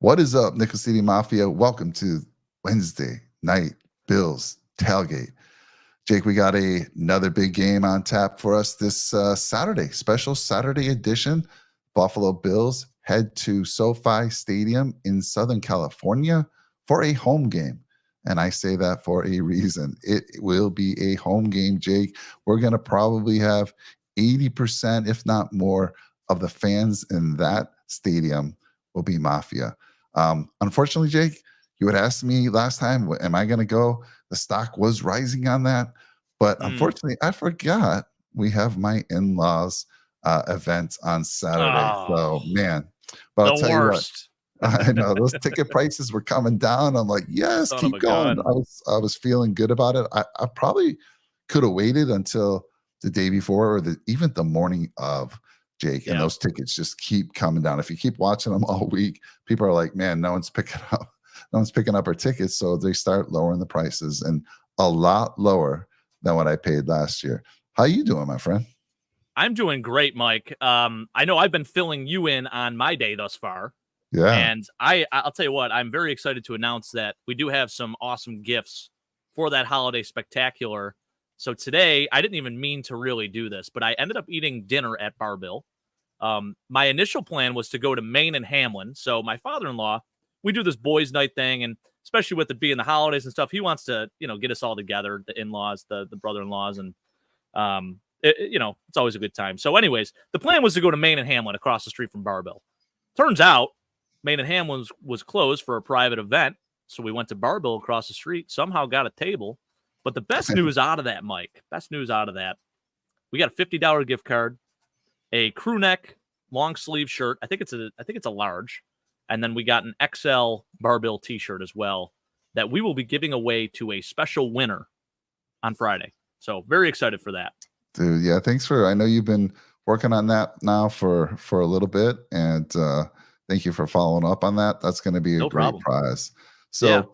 What is up, Nickel City Mafia? Welcome to Wednesday night Bills tailgate. Jake, we got another big game on tap for us this Saturday, special Saturday edition. Buffalo Bills head to SoFi Stadium in Southern California for a home game. And I say that for a reason. It will be a home game, Jake. We're going to probably have 80%, if not more, of the fans in that stadium will be Mafia. Unfortunately, Jake, you had asked me last time, am I going to go? The stock was rising on that. But unfortunately, I forgot we have my in laws event on Saturday. So, Oh, man, but I'll the tell you what, worst. I know those ticket prices were coming down. I'm like, yes, Son of keep a going. gun. I was feeling good about it. I probably could have waited until the day before or even the morning of, Jake, and Yeah. those tickets just keep coming down. If you keep watching them all week, people are like, man, no one's picking up, no one's picking up our tickets. So they start lowering the prices and a lot lower than what I paid last year. How you doing, my friend? I'm doing great, Mike. I know I've been filling you in on my day thus far. Yeah. And I'll tell you what, I'm very excited to announce that we do have some awesome gifts for that holiday spectacular. So today, I didn't even mean to really do this, but I ended up eating dinner at Bar Bill. My initial plan was to go to Maine and Hamlin. So my father-in-law, we do this boys' night thing, and especially with it being the holidays and stuff, he wants to, get us all together, the in-laws, the brother-in-laws, and it's always a good time. So, anyways, the plan was to go to Maine and Hamlin across the street from Bar Bill. Turns out, Maine and Hamlin was closed for a private event, so we went to Bar Bill across the street. Somehow got a table, but the best news out of that, Mike, we got a $50 gift card, a crew neck long sleeve shirt. I think it's a large, and then we got an XL Bar Bill T-shirt as well that we will be giving away to a special winner on Friday. So very excited for that. Dude, yeah, I know you've been working on that now for a little bit, and thank you for following up on that. That's going to be a No great problem. prize. Yeah. So,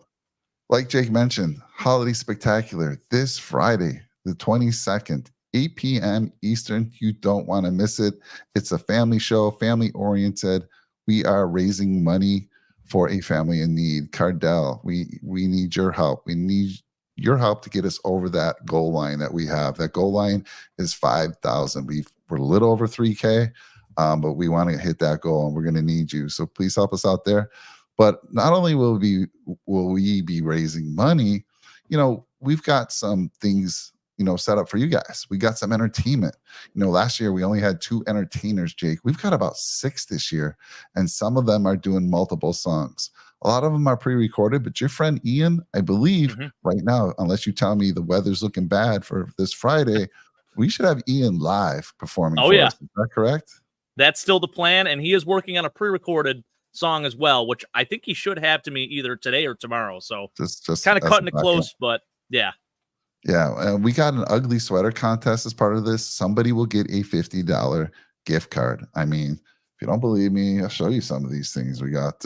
like Jake mentioned, Holiday Spectacular this Friday, the 22nd, 8 p.m. Eastern. You don't want to miss it. It's a family show, family oriented. We are raising money for a family in need. Cardell, we need your help. We need your help to get us over that goal line that we have. That goal line is 5,000. We're a little over 3K, but we want to hit that goal, and we're going to need you. So please help us out there. But not only will we be raising money, we've got some things set up for you guys. We got some entertainment. Last year we only had 2 entertainers, Jake. We've got about 6 this year, and some of them are doing multiple songs. A lot of them are pre-recorded, but your friend Ian, I believe, right now, unless you tell me the weather's looking bad for this Friday, we should have Ian live performing for us. Is that correct? That's still the plan, and he is working on a pre-recorded song as well, which I think he should have to me either today or tomorrow. So just kind of cutting it close, but yeah. Yeah, we got an ugly sweater contest as part of this. Somebody will get a $50 gift card. I mean, if you don't believe me, I'll show you some of these things. We got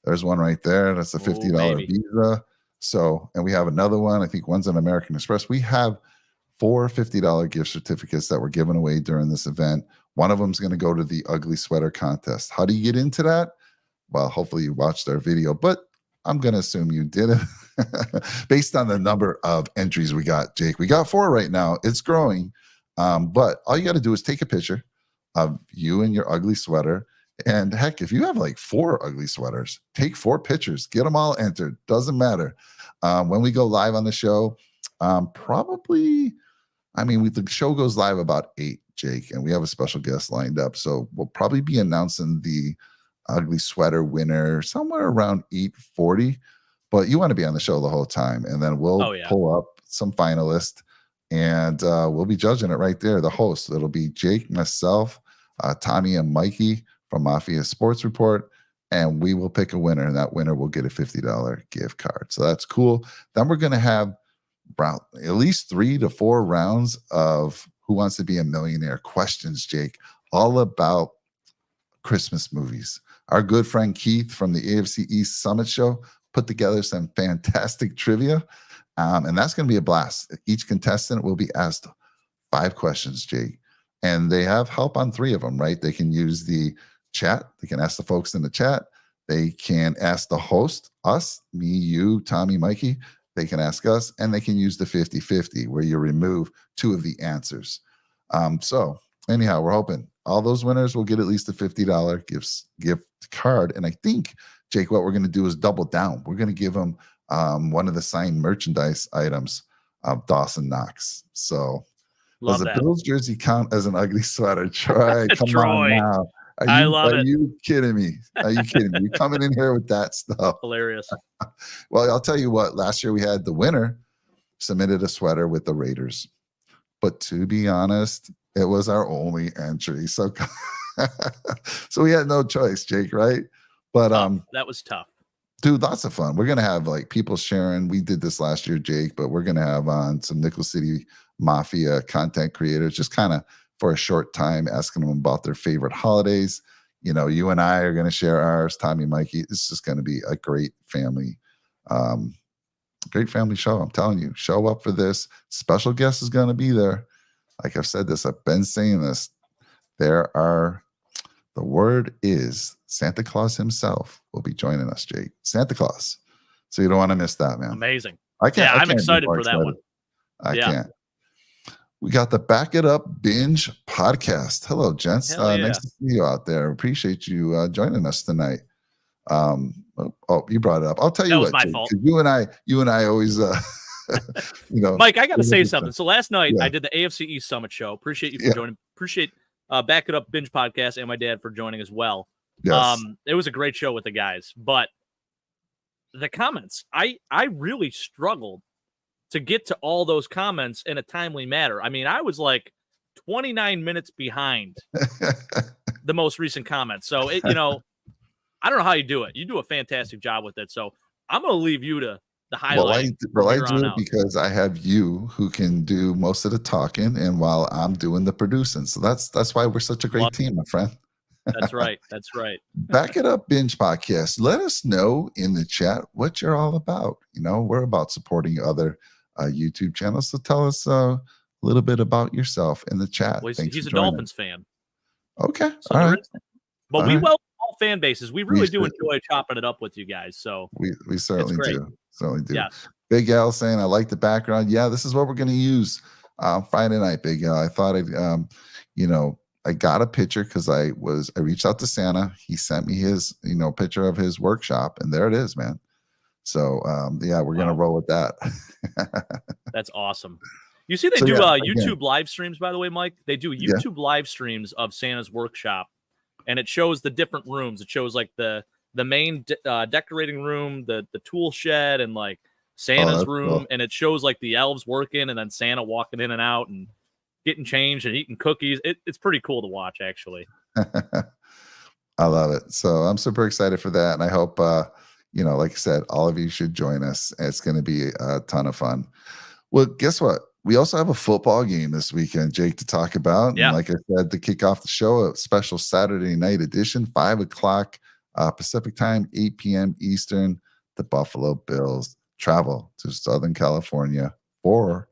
there's one right there. That's a $50 Visa. So, and we have another one. I think one's an American Express. We have 4 $50 gift certificates that we're giving away during this event. One of them is going to go to the ugly sweater contest. How do you get into that? Well, hopefully you watched our video, but I'm going to assume you did it based on the number of entries we got, Jake. We got 4 right now. It's growing. But all you got to do is take a picture of you and your ugly sweater. And heck, if you have like 4 ugly sweaters, take 4 pictures, get them all entered. Doesn't matter. When we go live on the show, the show goes live about 8, Jake, and we have a special guest lined up. So we'll probably be announcing the ugly sweater winner somewhere around 8:40. But you want to be on the show the whole time, and then we'll pull up some finalists, and we'll be judging it right there. The host, it'll be Jake, myself, Tommy, and Mikey from Mafia Sports Report, and we will pick a winner, and that winner will get a $50 gift card. So that's cool. Then we're going to have at least 3 to 4 rounds of Who Wants to Be a Millionaire questions, Jake, all about Christmas movies. Our good friend Keith from the AFC East Summit Show put together some fantastic trivia, and that's going to be a blast. Each contestant will be asked 5 questions, Jake, and they have help on 3 of them, right? They can use the chat. They can ask the folks in the chat. They can ask the host, us, me, you, Tommy, Mikey. They can ask us, and they can use the 50-50 where you remove two of the answers. So anyhow, we're hoping all those winners will get at least a $50 gift card. And I think, Jake, what we're going to do is double down. We're going to give them one of the signed merchandise items of Dawson Knox. So Love does that. a Bills jersey count as an ugly sweater? Troy, come Troy. on now. I love it. Are you kidding me? Are you kidding me? You're coming in here with that stuff. Hilarious. Well, I'll tell you what, last year we had the winner submitted a sweater with the Raiders. But to be honest, it was our only entry. So so we had no choice, Jake, right? But that was tough. Dude, lots of fun. We're gonna have like people sharing. We did this last year, Jake, but we're gonna have on some Nickel City Mafia content creators, just kind of for a short time, asking them about their favorite holidays. You know, you and I are gonna share ours. Tommy, Mikey, it's just gonna be a great family show. I'm telling you, show up for this. Special guest is gonna be there. Like I've said this, I've been saying this. The word is Santa Claus himself will be joining us, Jake. Santa Claus. So you don't want to miss that, man. Amazing. I can't. I'm excited for that one. I can't. We got the Back It Up Binge podcast. Hello, gents. Nice to see you out there. Appreciate you joining us tonight. You brought it up. I'll tell you what, that was my Jake, fault. You and I always, Mike, I got to say something. So last night Yeah. I did the AFC East Summit show. Appreciate you for joining. Appreciate Back It Up Binge podcast and my dad for joining as well. Yes. It was a great show with the guys, but the comments, I really struggled to get to all those comments in a timely manner. I mean, I was like 29 minutes behind the most recent comments. So, I don't know how you do it. You do a fantastic job with it. So I'm going to leave you to the highlight. Well, I do it because I have you who can do most of the talking, and while I'm doing the producing. So that's why we're such a great team, my friend. That's right. That's right. Back It Up Binge podcast. Let us know in the chat what you're all about. We're about supporting other YouTube channels. So tell us a little bit about yourself in the chat. Well, he's a Dolphins fan. Okay. So all right. But all we right. welcome all fan bases. We really do enjoy chopping it up with you guys. So we certainly do. Certainly do. Yes. Big Al saying, I like the background. Yeah, this is what we're going to use Friday night, Big Al. I thought I got a picture because I reached out to Santa. He sent me his, picture of his workshop, and there it is, man. So we're gonna roll with that. That's awesome. You see, they do YouTube live streams, by the way, Mike. They do YouTube live streams of Santa's workshop, and it shows the different rooms. It shows like the main decorating room, the tool shed, and like Santa's room, cool. And it shows like the elves working, and then Santa walking in and out and getting changed and eating cookies. It's pretty cool to watch, actually. I love it. So I'm super excited for that. And I hope, like I said, all of you should join us. It's going to be a ton of fun. Well, guess what? We also have a football game this weekend, Jake, to talk about. Yeah. And like I said, to kick off the show, a special Saturday night edition, 5:00 Pacific time, 8 p.m. Eastern. The Buffalo Bills travel to Southern California for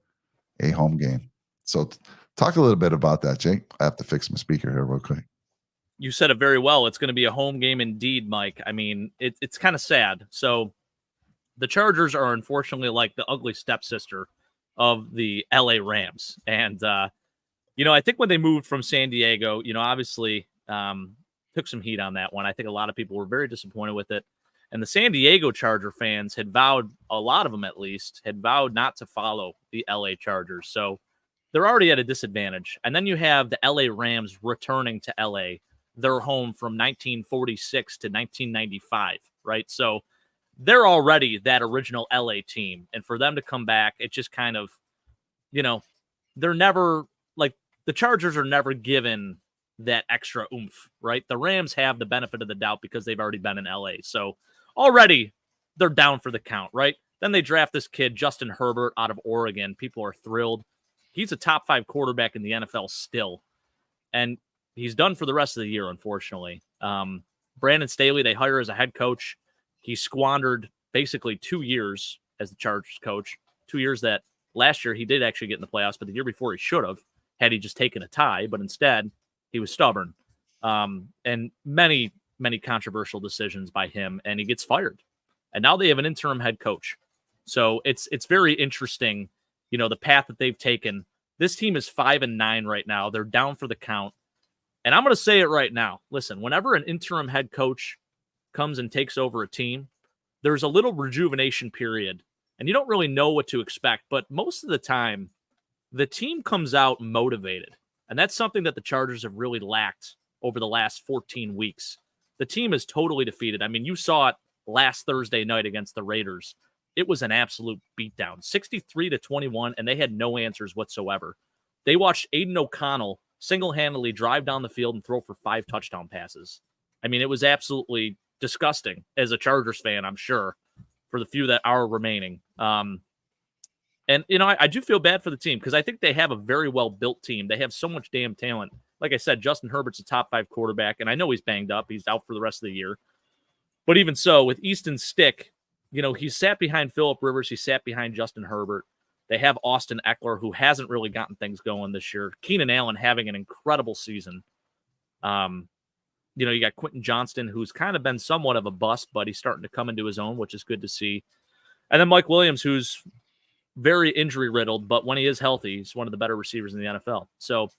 a home game. So talk a little bit about that, Jake. I have to fix my speaker here real quick. You said it very well. It's going to be a home game indeed, Mike. I mean, it's kind of sad. So the Chargers are unfortunately like the ugly stepsister of the LA Rams. And, I think when they moved from San Diego, obviously took some heat on that one. I think a lot of people were very disappointed with it. And the San Diego Charger fans had vowed, a lot of them at least, had vowed not to follow the LA Chargers. So they're already at a disadvantage. And then you have the LA Rams returning to LA, their home from 1946 to 1995, right? So they're already that original LA team. And for them to come back, it just kind of, they're never, like, the Chargers are never given that extra oomph, right? The Rams have the benefit of the doubt because they've already been in LA. So already they're down for the count, right? Then they draft this kid, Justin Herbert, out of Oregon. People are thrilled. He's a top 5 quarterback in the NFL still. And he's done for the rest of the year, unfortunately. Brandon Staley, they hire as a head coach. He squandered basically 2 years as the Chargers coach. 2 years that last year he did actually get in the playoffs, but the year before he should have, had he just taken a tie. But instead, he was stubborn. And many many controversial decisions by him, and he gets fired. And now they have an interim head coach. So it's very interesting, the path that they've taken. This team is 5-9 right now. They're down for the count. And I'm going to say it right now. Listen, whenever an interim head coach comes and takes over a team, there's a little rejuvenation period, and you don't really know what to expect. But most of the time, the team comes out motivated. And that's something that the Chargers have really lacked over the last 14 weeks. The team is totally defeated. I mean, you saw it last Thursday night against the Raiders. It was an absolute beatdown, 63-21, and they had no answers whatsoever. They watched Aiden O'Connell single-handedly drive down the field and throw for 5 touchdown passes. I mean, it was absolutely disgusting as a Chargers fan, I'm sure, for the few that are remaining. And, I do feel bad for the team because I think they have a very well-built team. They have so much damn talent. Like I said, Justin Herbert's a top 5 quarterback, and I know he's banged up. He's out for the rest of the year. But even so, with Easton Stick, he sat behind Phillip Rivers. He sat behind Justin Herbert. They have Austin Eckler, who hasn't really gotten things going this year. Keenan Allen having an incredible season. You got Quentin Johnston, who's kind of been somewhat of a bust, but he's starting to come into his own, which is good to see. And then Mike Williams, who's very injury-riddled, but when he is healthy, he's one of the better receivers in the NFL. So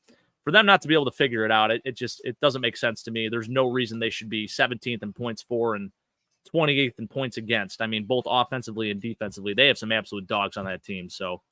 for them not to be able to figure it out, it doesn't make sense to me. There's no reason they should be 17th in points for and 28th in points against. I mean, both offensively and defensively, they have some absolute dogs on that team. So,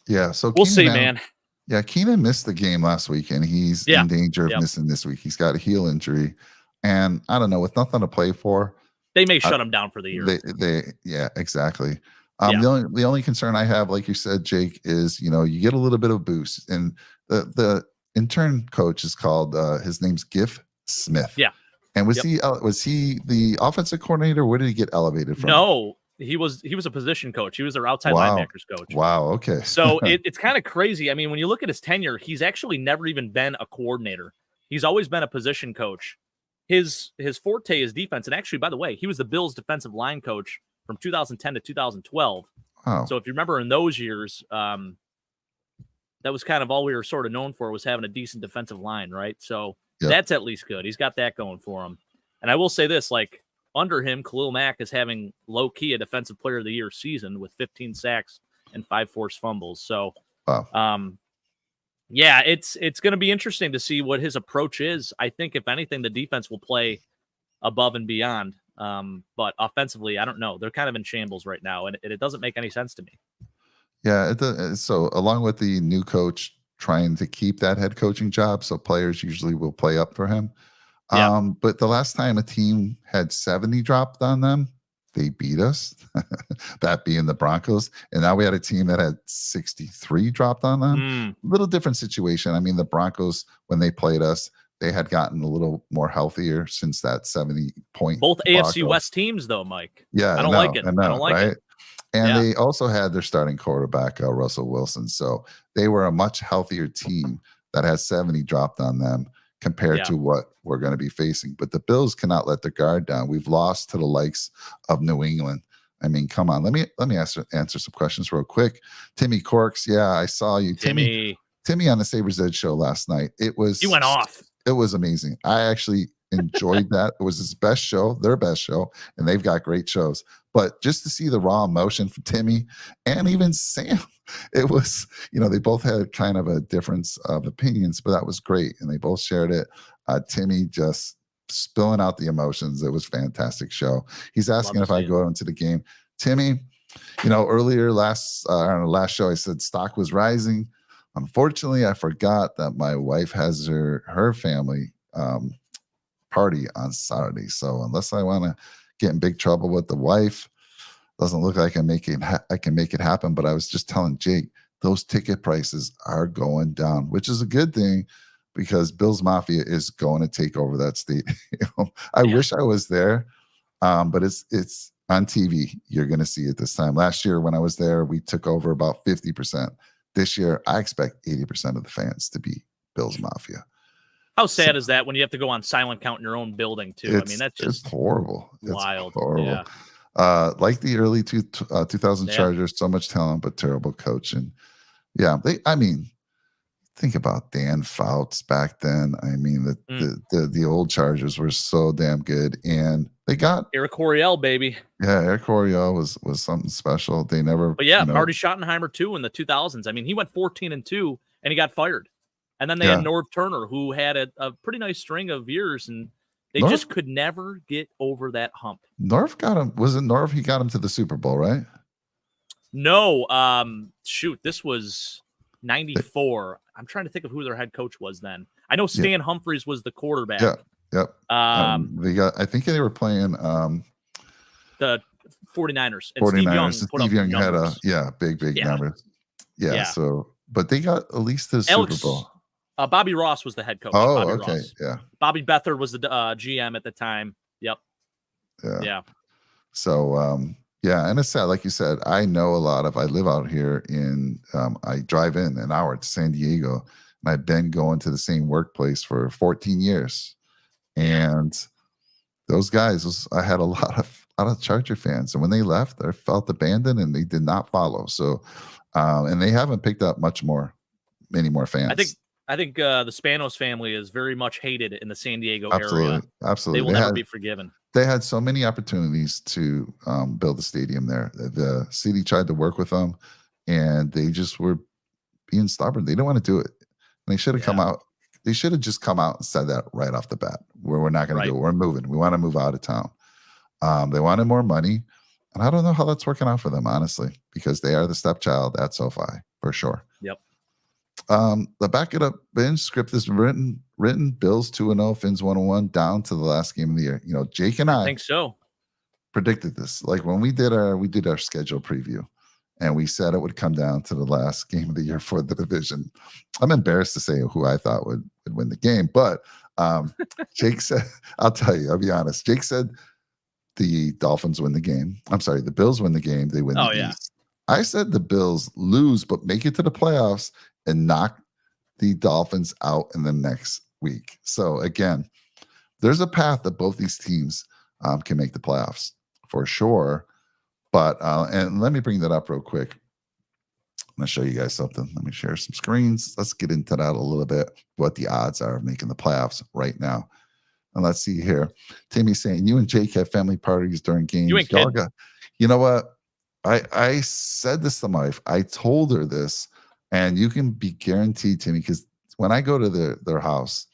yeah. So we'll see, man. Yeah, Keenan missed the game last week, and he's in danger of missing this week. He's got a heel injury, and I don't know, with nothing to play for, they may shut him down for the year. Yeah, exactly. The only concern I have, like you said, Jake, is you get a little bit of boost, and the intern coach is called his name's Giff Smith. Yeah. And was he the offensive coordinator? Where did he get elevated from? No, he was a position coach. He was their outside linebackers coach. Wow. Okay. So it's kind of crazy. I mean, when you look at his tenure, he's actually never even been a coordinator. He's always been a position coach. His forte is defense. And actually, by the way, he was the Bills defensive line coach from 2010 to 2012. Wow. So if you remember in those years, that was kind of all we were sort of known for, was having a decent defensive line, right? So that's at least good. He's got that going for him. And I will say this, under him, Khalil Mack is having low-key a Defensive Player of the Year season with 15 sacks and 5 forced fumbles. So, it's going to be interesting to see what his approach is. I think, if anything, the defense will play above and beyond. But offensively, I don't know. They're kind of in shambles right now, and it doesn't make any sense to me. Yeah. So along with the new coach trying to keep that head coaching job, so players usually will play up for him. But the last time a team had 70 dropped on them, they beat us, that being the Broncos. And now we had a team that had 63 dropped on them. Little different situation. I mean, the Broncos, when they played us, they had gotten a little more healthier since that 70-point. Both AFC West teams, though, Mike. Yeah, I don't like it. I don't like it. And they also had their starting quarterback, Russell Wilson. So they were a much healthier team that has 70 dropped on them compared to what we're going to be facing. But the Bills cannot let their guard down. We've lost to the likes of New England. I mean, come on. Let me answer some questions real quick. Timmy Corks, I saw you. Timmy on the Sabres Edge show last night. You went off. It was amazing. I actually enjoyed that. It was his best show, their best show, and they've got great shows. But just to see the raw emotion from Timmy and even Sam, it was, they both had kind of a difference of opinions, but that was great. And they both shared it. Timmy just spilling out the emotions. It was a fantastic show. He's asking if I go into the game. Timmy, earlier on the last show, I said stock was rising. Unfortunately, I forgot that my wife has her family party on Saturday. So unless I want to get in big trouble with the wife, doesn't look like I can make it happen. But I was just telling Jake, those ticket prices are going down, which is a good thing because Bills Mafia is going to take over that state. I wish I was there, but it's on TV. You're going to see it this time. Last year when I was there, we took over about 50%. This year, I expect 80% of the fans to be Bills Mafia. How sad is that when you have to go on silent count in your own building too? I mean, that's just horrible. Wild. It's horrible. Yeah. Like the early 2000 Chargers, so much talent, but terrible coaching. Yeah, think about Dan Fouts back then. I mean, the old Chargers were so damn good, and they got Eric Coryell, baby. yeah, Eric Coryell was something special. They never, But yeah, Marty Schottenheimer too in the 2000s. I mean, he went 14-2 and he got fired. And then they had Norv Turner, who had a pretty nice string of years, and they just could never get over that hump. Norv got him. Was it Norv? He got him to the Super Bowl, right? No, shoot, this was 94. I'm trying to think of who their head coach was then. I know Stan Humphries was the quarterback. Yeah, yep. They got. I think they were playing the 49ers. And 49ers. Steve Young had big numbers. Yeah. So, but they got at least the Super Bowl. Bobby Ross was the head coach. Oh, Bobby okay. Ross. Yeah. Bobby Beathard was the GM at the time. Yep. Yeah. So, yeah, and it's sad. Like you said, I know I live out here I drive in an hour to San Diego, and I've been going to the same workplace for 14 years. And those guys, I had a lot of Charger fans. And when they left, I felt abandoned and they did not follow. So, and they haven't picked up many more fans. I think the Spanos family is very much hated in the San Diego area. Absolutely. They will never be forgiven. They had so many opportunities to build a stadium there. The city tried to work with them, and they just were being stubborn. They didn't want to do it. And they should have come out. They should have just come out and said that right off the bat, where we're not going to do it. We're moving. We want to move out of town. They wanted more money, and I don't know how that's working out for them, honestly, because they are the stepchild at SoFi for sure. Yep. The back it up bench script is written Bills 2-0, Fins 1-1 down to the last game of the year. Jake and I think so. Predicted this. Like when we did our schedule preview, and we said it would come down to the last game of the year for the division. I'm embarrassed to say who I thought would win the game, but Jake said, I'll tell you, I'll be honest. Jake said the Dolphins win the game. I'm sorry, the Bills win the game. They win the East. I said the Bills lose, but make it to the playoffs and knock the Dolphins out in the next week. So again, there's a path that both these teams can make the playoffs for sure. But and let me bring that up real quick. I'm gonna show you guys something. Let me share some screens. Let's get into that a little bit. What the odds are of making the playoffs right now. And let's see here. Timmy's saying you and Jake have family parties during games. You ain't kidding. You know what? I said this to my wife. I told her this. And you can be guaranteed, Timmy, because when I go to their house,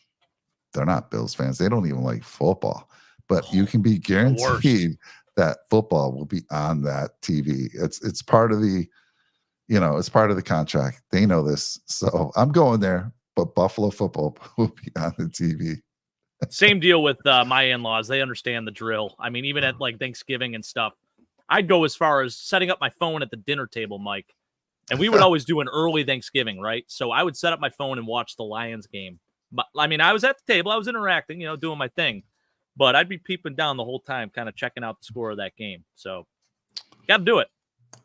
they're not Bills fans. They don't even like football. But you can be guaranteed that football will be on that TV. It's part of the, it's part of the contract. They know this. So I'm going there, but Buffalo football will be on the TV. Same deal with my in-laws. They understand the drill. I mean, even at like Thanksgiving and stuff, I'd go as far as setting up my phone at the dinner table, Mike. And we would always do an early Thanksgiving, right? So I would set up my phone and watch the Lions game. But I mean, I was at the table, I was interacting, doing my thing. But I'd be peeping down the whole time, kind of checking out the score of that game. So got to do it.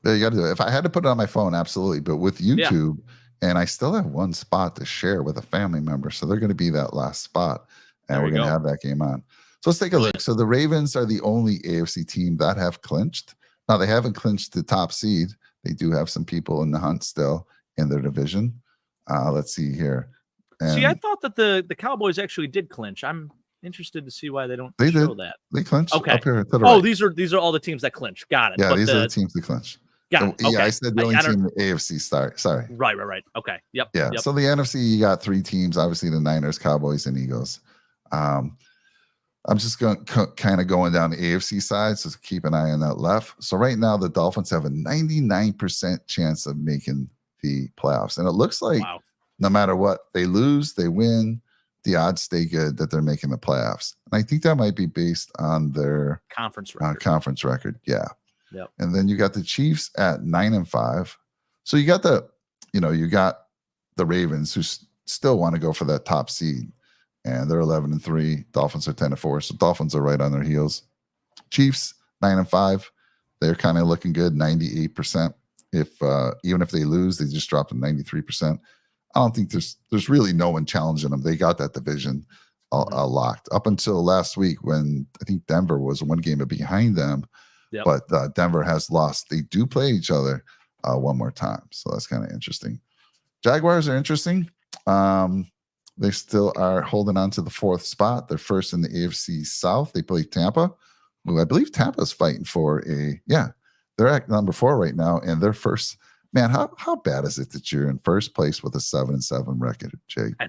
Yeah, you got to do it. If I had to put it on my phone, absolutely. But with YouTube, and I still have one spot to share with a family member. So they're going to be that last spot. And we're going to have that game on. So let's take a look. So the Ravens are the only AFC team that have clinched. Now, they haven't clinched the top seed. They do have some people in the hunt still in their division. Let's see here. I thought that the Cowboys actually did clinch. I'm interested to see why they don't show that. They clinched. Okay. Up here to the right. These are all the teams that clinch. Got it. Yeah, these are the teams that clinch. Got it. Okay. Yeah, I said the only team in the AFC. Sorry. Right. Okay. Yep. Yeah. Yep. So the NFC, you got three teams. Obviously, the Niners, Cowboys, and Eagles. I'm just going kind of going down the AFC side, so keep an eye on that left. So right now, the Dolphins have a 99% chance of making the playoffs, and it looks like no matter what, they lose, they win, the odds stay good that they're making the playoffs. And I think that might be based on their conference record. Yeah. Yep. And then you got the Chiefs at 9-5. So you got you got the Ravens who still want to go for that top seed. And they're 11-3. Dolphins are 10-4. So Dolphins are right on their heels. Chiefs 9-5. They're kind of looking good, 98%. Even if they lose, they just dropped to 93%. I don't think there's really no one challenging them. They got that division locked up until last week when I think Denver was one game behind them. Yep. But Denver has lost. They do play each other one more time. So that's kind of interesting. Jaguars are interesting. They still are holding on to the 4th spot. They're first in the AFC South. They play Tampa, who I believe Tampa's fighting for they're at number 4 right now, and they're first. Man, how bad is it that you're in first place with a 7-7 record, Jake? I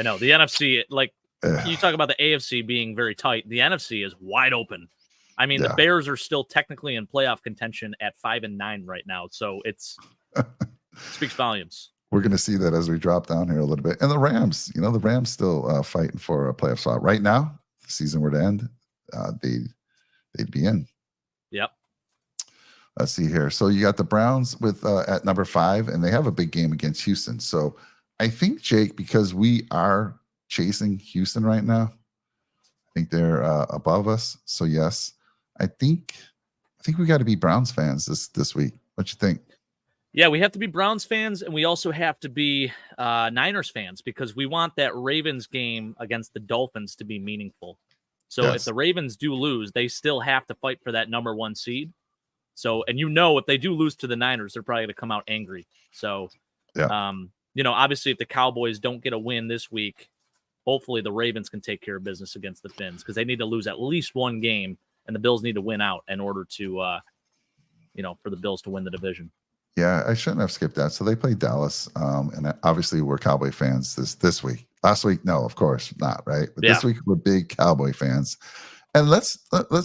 know. The NFC, like you talk about the AFC being very tight. The NFC is wide open. I mean, the Bears are still technically in playoff contention at 5-9 right now, so it's speaks volumes. We're going to see that as we drop down here a little bit. And the Rams, the Rams still fighting for a playoff spot right now. If the season were to end, they'd be in. Yep. Let's see here. So you got the Browns with at number 5, and they have a big game against Houston. So I think, Jake, because we are chasing Houston right now, I think they're above us. So yes, I think we got to be Browns fans this week. What you think? Yeah, we have to be Browns fans, and we also have to be Niners fans, because we want that Ravens game against the Dolphins to be meaningful. So if the Ravens do lose, they still have to fight for that number 1 seed. So, and if they do lose to the Niners, they're probably going to come out angry. So, obviously if the Cowboys don't get a win this week, hopefully the Ravens can take care of business against the Fins, because they need to lose at least 1 game, and the Bills need to win out in order to, for the Bills to win the division. Yeah, I shouldn't have skipped that. So they play Dallas, and obviously we're Cowboy fans this week. Last week, no, of course not, right? But this week we're big Cowboy fans, and let's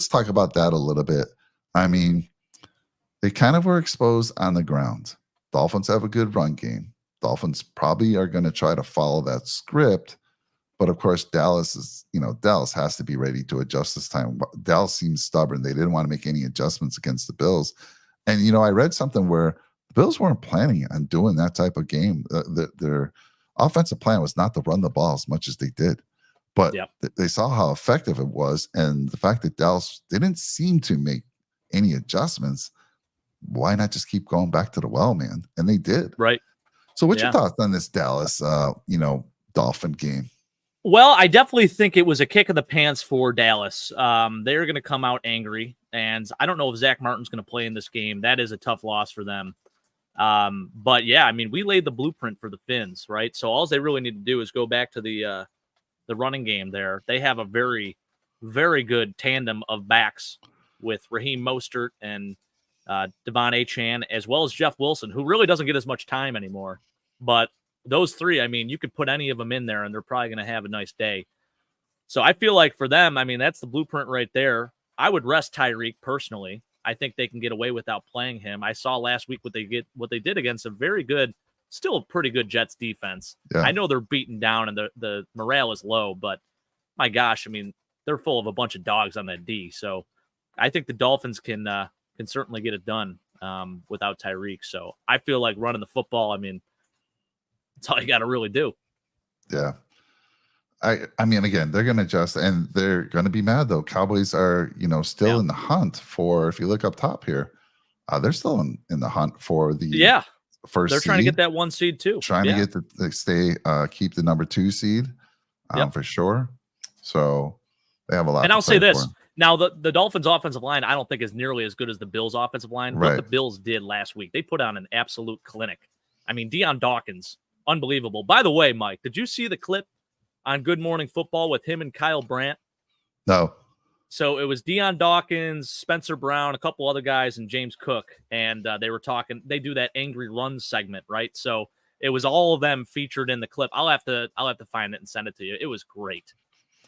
talk about that a little bit. I mean, they kind of were exposed on the ground. Dolphins have a good run game. Dolphins probably are going to try to follow that script, but of course Dallas has to be ready to adjust this time. Dallas seems stubborn. They didn't want to make any adjustments against the Bills, and I read something where the Bills weren't planning on doing that type of game. Their offensive plan was not to run the ball as much as they did, but they saw how effective it was, and the fact that Dallas didn't seem to make any adjustments. Why not just keep going back to the well, man? And they did. Right. So what's your thoughts on this Dallas, Dolphin game? Well, I definitely think it was a kick in the pants for Dallas. They're going to come out angry, and I don't know if Zach Martin's going to play in this game. That is a tough loss for them. But yeah, I mean, we laid the blueprint for the Fins, right? So all they really need to do is go back to the running game there. They have a very, very good tandem of backs with Raheem Mostert and Devon Achane, as well as Jeff Wilson, who really doesn't get as much time anymore. But those 3, I mean, you could put any of them in there, and they're probably going to have a nice day. So I feel like for them, I mean, that's the blueprint right there. I would rest Tyreek personally. I think they can get away without playing him. I saw last week what they did against a very good, still a pretty good Jets defense. Yeah. I know they're beaten down and the morale is low, but my gosh, I mean, they're full of a bunch of dogs on that D. So I think the Dolphins can certainly get it done without Tyreek. So I feel like running the football, I mean, that's all you got to really do. Yeah. I mean, again, they're going to adjust, and they're going to be mad, though. Cowboys are, still in the hunt for, if you look up top here, they're still in the hunt for the first They're trying to get that 1 seed, too. Trying to get keep the number 2 seed for sure. So they have a lot. And I'll say this. Now, the Dolphins' offensive line, I don't think is nearly as good as the Bills' offensive line. Right. What the Bills did last week, they put on an absolute clinic. I mean, Deion Dawkins, unbelievable. By the way, Mike, did you see the clip on Good Morning Football with him and Kyle Brandt? No. So it was Deion Dawkins, Spencer Brown, a couple other guys, and James Cook. And they were talking. They do that Angry Run segment, right? So it was all of them featured in the clip. I'll have to find it and send it to you. It was great.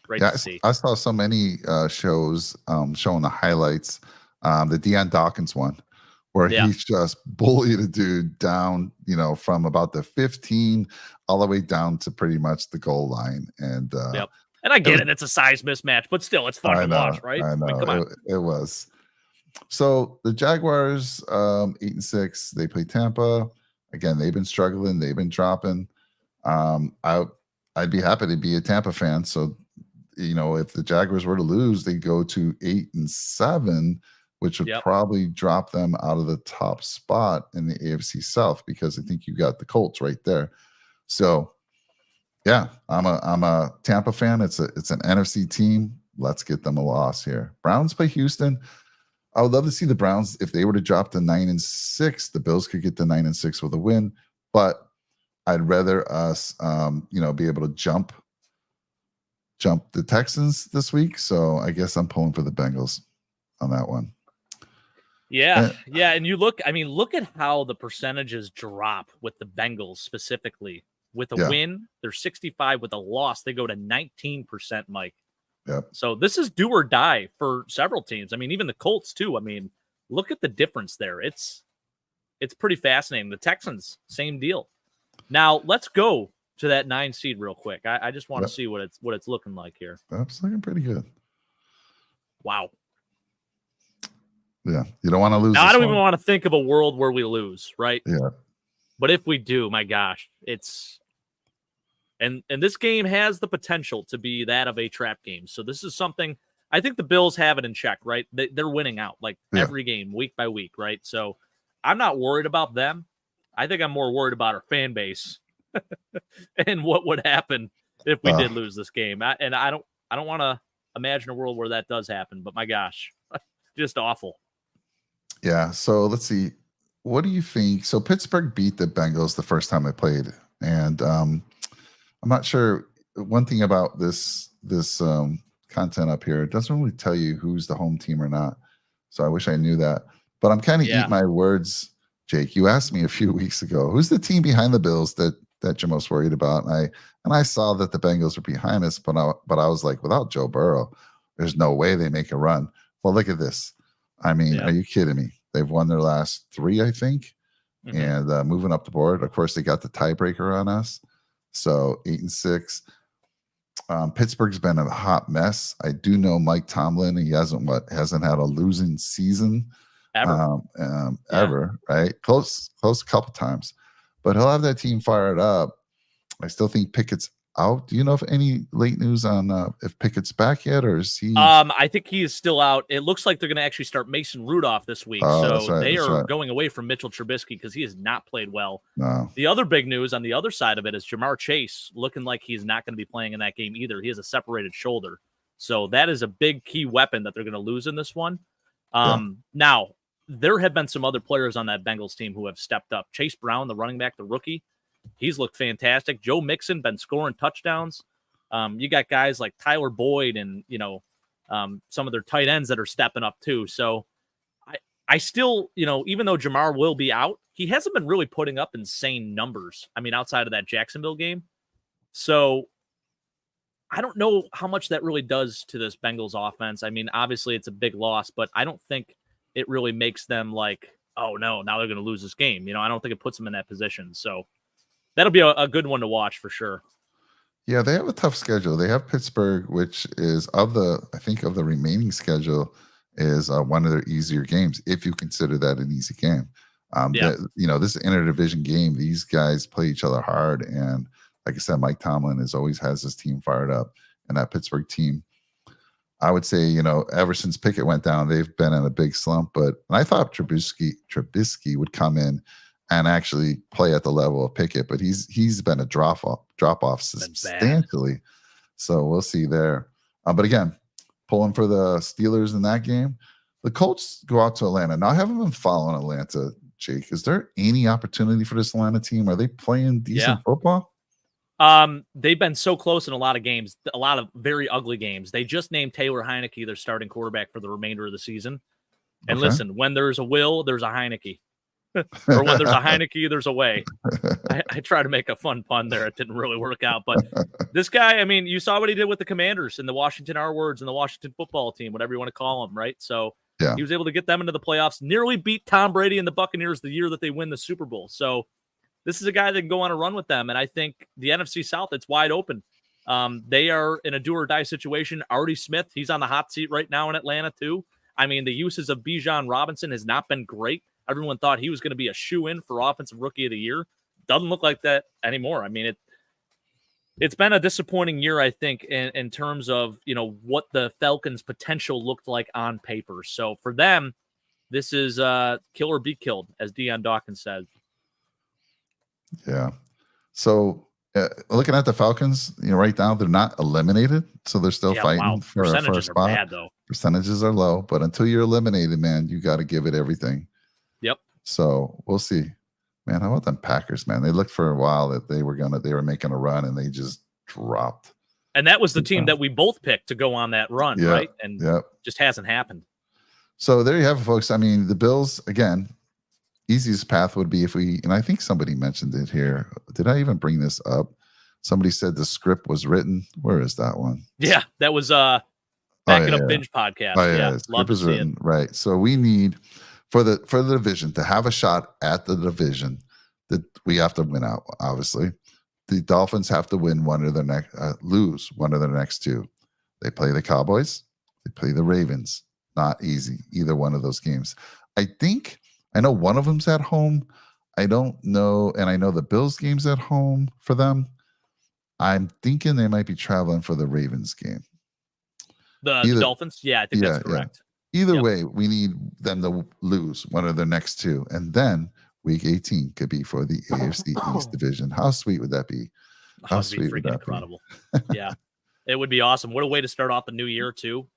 Great to see. I saw so many shows showing the highlights. The Deion Dawkins one, where he's just bullied a dude down, from about the 15 all the way down to pretty much the goal line. And and I get it. It's a size mismatch, but still, it's fun to watch, right? I know. I mean, come on. It was. So the Jaguars, 8-6, they play Tampa. Again, they've been struggling. They've been dropping. I'd be happy to be a Tampa fan. So, if the Jaguars were to lose, they go to 8-7, which would probably drop them out of the top spot in the AFC South, because I think you got the Colts right there. So, yeah, I'm a Tampa fan. It's an NFC team. Let's get them a loss here. Browns play Houston. I would love to see the Browns, if they were to drop to 9-6, the Bills could get to 9-6 with a win. But I'd rather us, be able to jump the Texans this week. So I guess I'm pulling for the Bengals on that one. Yeah, yeah, and you look at how the percentages drop with the Bengals specifically. With a win, they're 65. With a loss, they go to 19%, Mike. Yep. So this is do or die for several teams. I mean, even the Colts too. I mean, look at the difference there. It's pretty fascinating. The Texans, same deal. Now let's go to that 9 seed real quick. I just want to see what it's looking like here. That's looking pretty good. Wow. Yeah, you don't want to lose. Now, I don't even want to think of a world where we lose, right? Yeah. But if we do, my gosh, it's and this game has the potential to be that of a trap game. So this is something I think the Bills have it in check, right? They're winning out like every game, week by week, right? So I'm not worried about them. I think I'm more worried about our fan base and what would happen if we did lose this game. I don't want to imagine a world where that does happen. But my gosh, just awful. Yeah. So let's see. What do you think? So Pittsburgh beat the Bengals the first time they played, and I'm not sure. One thing about this content up here, it doesn't really tell you who's the home team or not. So I wish I knew that. But I'm kind of eating my words, Jake. You asked me a few weeks ago, who's the team behind the Bills that you're most worried about? And I saw that the Bengals were behind us, but I was like, without Joe Burrow, there's no way they make a run. Well, look at this. I mean, are you kidding me? They've won their last 3, I think, and moving up the board. Of course, they got the tiebreaker on us, so 8-6. Pittsburgh's been a hot mess. I do know Mike Tomlin. He hasn't had a losing season ever, right? Close a couple times, but he'll have that team fired up. I still think Pickett's out. Do you know if any late news on if Pickett's back yet, or is he? I think he is still out. It looks like they're going to actually start Mason Rudolph this week. They are going away from Mitchell Trubisky because he has not played well. No. The other big news on the other side of it is Jamar Chase looking like he's not going to be playing in that game either. He has a separated shoulder. So that is a big key weapon that they're going to lose in this one. Now, there have been some other players on that Bengals team who have stepped up. Chase Brown, the running back, the rookie, he's looked fantastic. Joe Mixon been scoring touchdowns. You got guys like Tyler Boyd and, some of their tight ends that are stepping up too. So I still, even though Jamar will be out, he hasn't been really putting up insane numbers. I mean, outside of that Jacksonville game. So I don't know how much that really does to this Bengals offense. I mean, obviously it's a big loss, but I don't think it really makes them like, oh no, now they're going to lose this game. I don't think it puts them in that position. So that'll be a good one to watch for sure. Yeah, they have a tough schedule. They have Pittsburgh, which is of the remaining schedule, is one of their easier games, if you consider that an easy game. This interdivision game, these guys play each other hard. And like I said, Mike Tomlin always has his team fired up. And that Pittsburgh team, I would say, ever since Pickett went down, they've been in a big slump. But I thought Trubisky would come in and actually play at the level of Pickett, but he's been a drop off substantially. So we'll see there. But again, pulling for the Steelers in that game. The Colts go out to Atlanta. Now, I haven't been following Atlanta, Jake. Is there any opportunity for this Atlanta team? Are they playing decent football? They've been so close in a lot of games, a lot of very ugly games. They just named Taylor Heineke their starting quarterback for the remainder of the season. And listen, when there's a will, there's a Heineke. Or when there's a Heineke, there's a way. I try to make a fun pun there. It didn't really work out. But this guy, I mean, you saw what he did with the Commanders and the Washington R-Words and the Washington football team, whatever you want to call them, right? So he was able to get them into the playoffs, nearly beat Tom Brady and the Buccaneers the year that they win the Super Bowl. So this is a guy that can go on a run with them. And I think the NFC South, it's wide open. They are in a do-or-die situation. Artie Smith, he's on the hot seat right now in Atlanta too. I mean, the uses of Bijan Robinson has not been great. Everyone thought he was going to be a shoe-in for Offensive Rookie of the Year. Doesn't look like that anymore. I mean, it's been a disappointing year, I think, in terms of, what the Falcons' potential looked like on paper. So for them, this is kill or be killed, as Deion Dawkins said. Yeah. So looking at the Falcons, right now, they're not eliminated. So they're still fighting for a spot. Percentages are bad, though. Percentages are low, but until you're eliminated, man, you got to give it everything. Yep. So we'll see. Man, how about them Packers, man? They looked for a while that they were making a run, and they just dropped. And that was the team that we both picked to go on that run, Yeah, right? And yeah. just hasn't happened. So there you have it, folks. I mean, the Bills, again, easiest path would be if we, and I think somebody mentioned it here. Did I even bring this up? Somebody said the script was written. Where is that one? Yeah, that was Backing Up Binge podcast. Oh, yeah, love to see it. Right. So we need for the division to have a shot at the division that we have to win out. Obviously, the Dolphins have to win one of their next, lose one of their next two. They play the Cowboys. They play the Ravens. Not easy, either one of those games. I know one of them's at home. I don't know, and I know the Bills game's at home for them. I'm thinking they might be traveling for the Ravens game. The Dolphins? Yeah, I think that's correct. Yeah. Either way, we need them to lose one of their next two. And then week 18 could be for the AFC East division. How sweet would that be? How sweet would that incredible. Yeah, it would be awesome. What a way to start off the new year, too.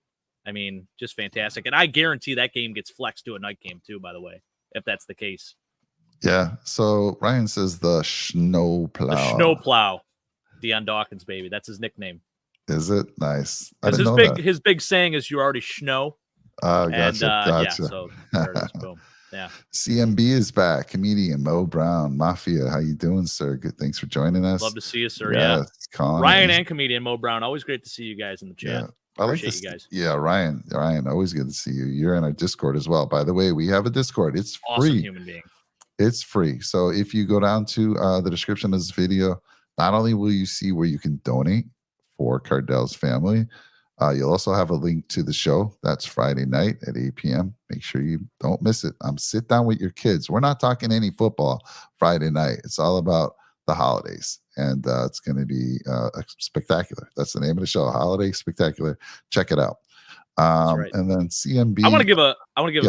I mean, just fantastic. And I guarantee that game gets flexed to a night game, too, by the way, if that's the case. Yeah. So Ryan says the snowplow. The snowplow. Deion Dawkins, baby. That's his nickname. Is it? Nice. His big saying is you already schno. Gotcha. Yeah, so there it is. Boom. Yeah. CMB is back. Comedian Mo Brown, Mafia. How you doing, sir? Good. Thanks for joining us. Love to see you, sir. Yeah. Ryan and comedian Mo Brown. Always great to see you guys in the chat. Yeah. I like this, you guys. Yeah, Ryan, always good to see you. You're in our Discord as well. By the way, we have a Discord. It's free. Awesome human being. It's free. So if you go down to the description of this video, not only will you see where you can donate for Cardell's family, you'll also have a link to the show. That's Friday night at 8 p.m. Make sure you don't miss it. Sit down with your kids. We're not talking any football Friday night. It's all about the holidays. And it's going to be spectacular. That's the name of the show, Holiday Spectacular. Check it out. Right. And then CMB. I want to give a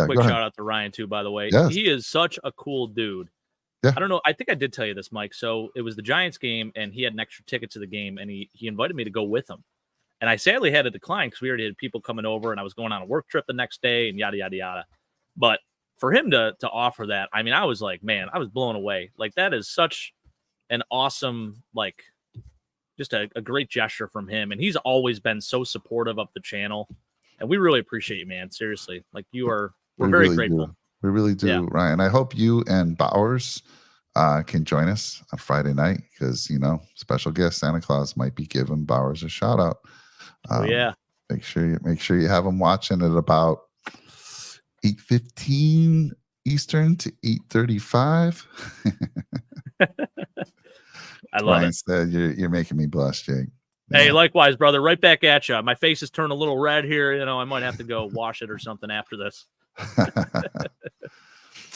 quick shout out to Ryan too. By the way, He is such a cool dude. Yeah. I don't know. I think I did tell you this, Mike. So it was the Giants game, and he had an extra ticket to the game, and he invited me to go with him. And I sadly had to decline because we already had people coming over, and I was going on a work trip the next day, and yada yada yada. But for him to offer that, I mean, I was like, man, I was blown away. Like that is such an awesome, like, just a great gesture from him. And he's always been so supportive of the channel. And we really appreciate you, man. Seriously. Like we're very really grateful. We really do, Ryan. I hope you and Bowers can join us on Friday night because, special guest Santa Claus might be giving Bowers a shout out. Make sure you have him watching at about 8:15 Eastern to 8:35. I love Ryan it. Said you're making me blush, Jake. Hey, likewise, brother. Right back at you. My face has turned a little red here. I might have to go wash it or something after this.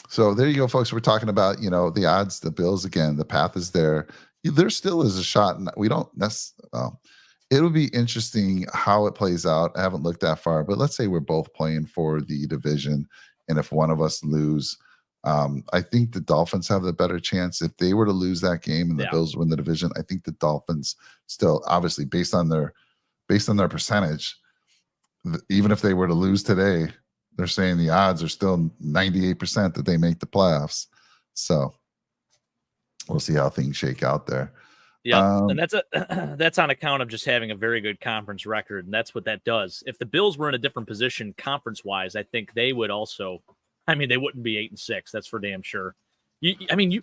So there you go, folks. We're talking about, the odds, the Bills again. The path is there. There still is a shot. And we don't it'll be interesting how it plays out. I haven't looked that far, but let's say we're both playing for the division. And if one of us lose, I think the Dolphins have the better chance. If they were to lose that game and the Bills win the division, I think the Dolphins still, obviously, based on their percentage, even if they were to lose today, they're saying the odds are still 98% that they make the playoffs. So we'll see how things shake out there. Yeah, and that's on account of just having a very good conference record, and that's what that does. If the Bills were in a different position conference-wise, I think they would also. I mean, they wouldn't be 8-6. That's for damn sure.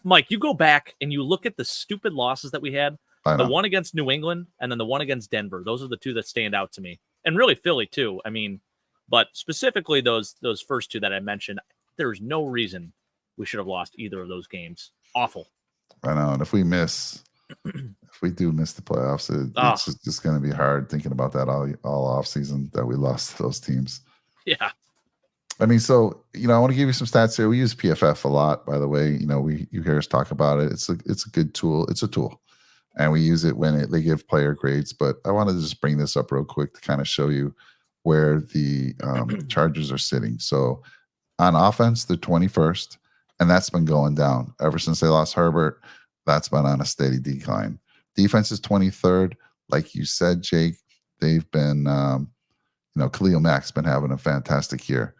Mike, you go back and you look at the stupid losses that we had. The one against New England and then the one against Denver. Those are the two that stand out to me, and really Philly too. I mean, but specifically those first two that I mentioned, there's no reason we should have lost either of those games. Awful. I know, and if we do miss the playoffs, it's just going to be hard thinking about that all off season that we lost to those teams. Yeah. I mean, so, I want to give you some stats here. We use PFF a lot, by the way. You hear us talk about it. It's a good tool. It's a tool. And we use it when they give player grades. But I wanted to just bring this up real quick to kind of show you where the Chargers are sitting. So on offense, they're 21st, and that's been going down. Ever since they lost Herbert, that's been on a steady decline. Defense is 23rd. Like you said, Jake, they've been, Khalil Mack's been having a fantastic year.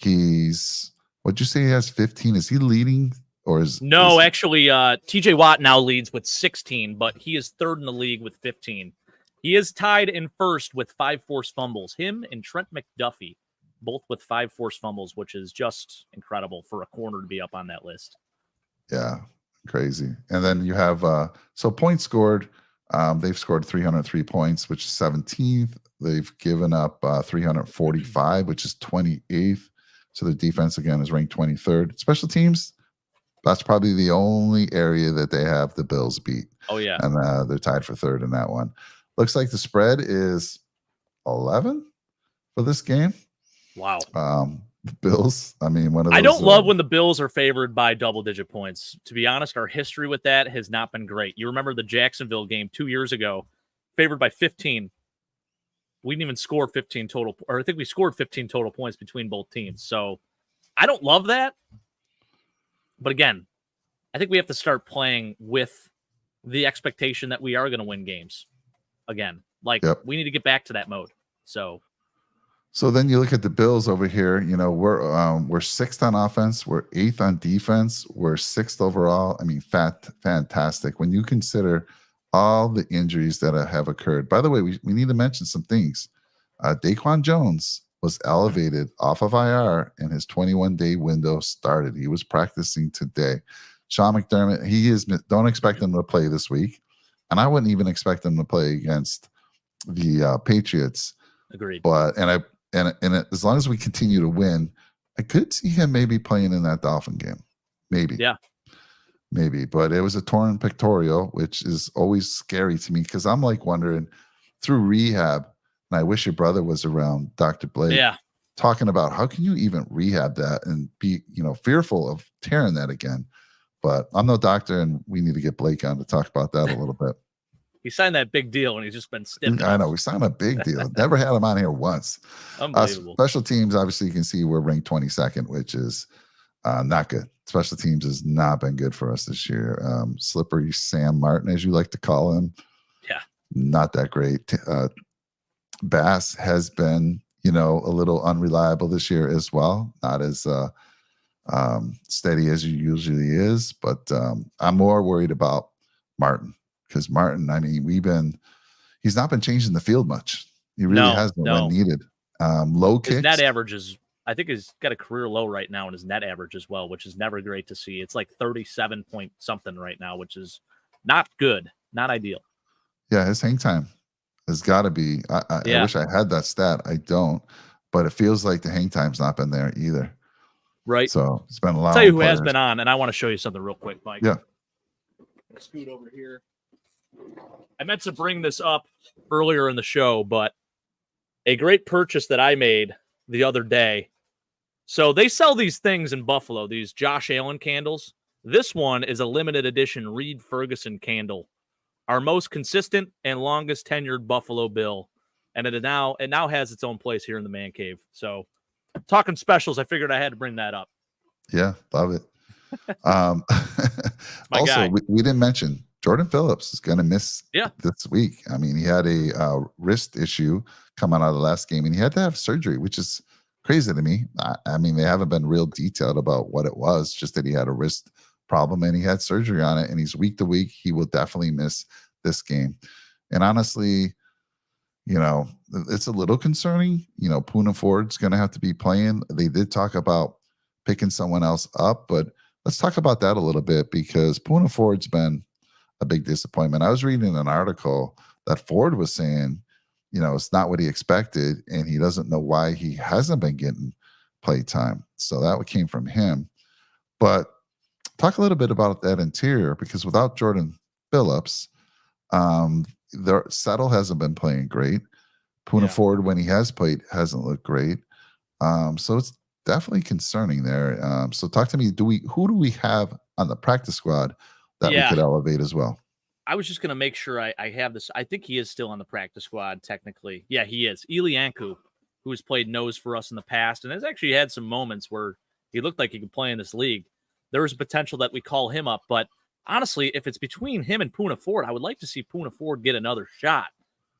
What'd you say he has 15? Is he leading or is No, actually, TJ Watt now leads with 16, but he is third in the league with 15. He is tied in first with 5 forced fumbles. Him and Trent McDuffie, both with 5 forced fumbles, which is just incredible for a corner to be up on that list. Yeah, crazy. And then you have so points scored. They've scored 303 points, which is 17th. They've given up 345, which is 28th. So the defense again is ranked 23rd. Special teams, that's probably the only area that they have the Bills beat. Oh yeah, And they're tied for third in that one. Looks like the spread is 11 for this game. wow. The Bills. I mean, one of those, I don't love when the Bills are favored by double-digit points. To be honest, our history with that has not been great. You remember the Jacksonville game 2 years ago, favored by 15. We didn't even score 15 total, or I think we scored 15 total points between both teams. So I don't love that. But again, I think we have to start playing with the expectation that we are going to win games again. Like, we need to get back to that mode. So then you look at the Bills over here. You know, we're sixth on offense, we're eighth on defense, we're sixth overall. I mean, fantastic when you consider all the injuries that have occurred. By the way, we need to mention some things. Daquan Jones was elevated off of IR and his 21-day window started. He was practicing today. Sean McDermott, don't expect him to play this week. And I wouldn't even expect him to play against the Patriots. Agreed. But, and as long as we continue to win, I could see him maybe playing in that Dolphin game. Maybe. Yeah. Maybe. But it was a torn pectoral, which is always scary to me because I'm like wondering through rehab, and I wish your brother was around, Dr. Blake. Yeah. Talking about how can you even rehab that and be, fearful of tearing that again. But I'm no doctor, and we need to get Blake on to talk about that a little bit. He signed that big deal, and he's just been stiff. I know. We signed a big deal. Never had him on here once. Unbelievable. Special teams, obviously, you can see we're ranked 22nd, which is not good. Special teams has not been good for us this year. Slippery Sam Martin, as you like to call him. Yeah. Not that great. Bass has been, a little unreliable this year as well. Not as steady as he usually is. But I'm more worried about Martin. Because Martin, I mean, he's not been changing the field much. He really hasn't when needed. Low kicks. His net average is, I think he's got a career low right now in his net average as well, which is never great to see. It's like 37 point something right now, which is not good, not ideal. Yeah, his hang time has got to be. I wish I had that stat. I don't, but it feels like the hang time's not been there either. Right. So it's been a lot. I'll tell you who has been on, and I want to show you something real quick, Mike. Yeah. Scoot over here. I meant to bring this up earlier in the show, but a great purchase that I made the other day. So they sell these things in Buffalo, these Josh Allen candles. This one is a limited edition Reed Ferguson candle, our most consistent and longest tenured Buffalo Bill. And it now has its own place here in the man cave. So talking specials, I figured I had to bring that up. Yeah, love it. Also, we didn't mention Jordan Phillips is going to miss this week. I mean, he had a wrist issue coming out of the last game, and he had to have surgery, which is crazy to me. I mean, they haven't been real detailed about what it was, just that he had a wrist problem and he had surgery on it, and he's week to week. He will definitely miss this game. And honestly, it's a little concerning. Poona Ford's going to have to be playing. They did talk about picking someone else up, but let's talk about that a little bit because Poona Ford's been a big disappointment. I was reading an article that Ford was saying, it's not what he expected, and he doesn't know why he hasn't been getting play time. So that came from him. But talk a little bit about that interior, because without Jordan Phillips, Settle hasn't been playing great. Poona Ford, when he has played, hasn't looked great. So it's definitely concerning there. So talk to me. Who do we have on the practice squad that we could elevate as well? I was just going to make sure I have this. I think he is still on the practice squad, technically. Yeah, he is. Eli Anku, who has played nose for us in the past and has actually had some moments where he looked like he could play in this league. There is a potential that we call him up. But honestly, if it's between him and Poona Ford, I would like to see Poona Ford get another shot.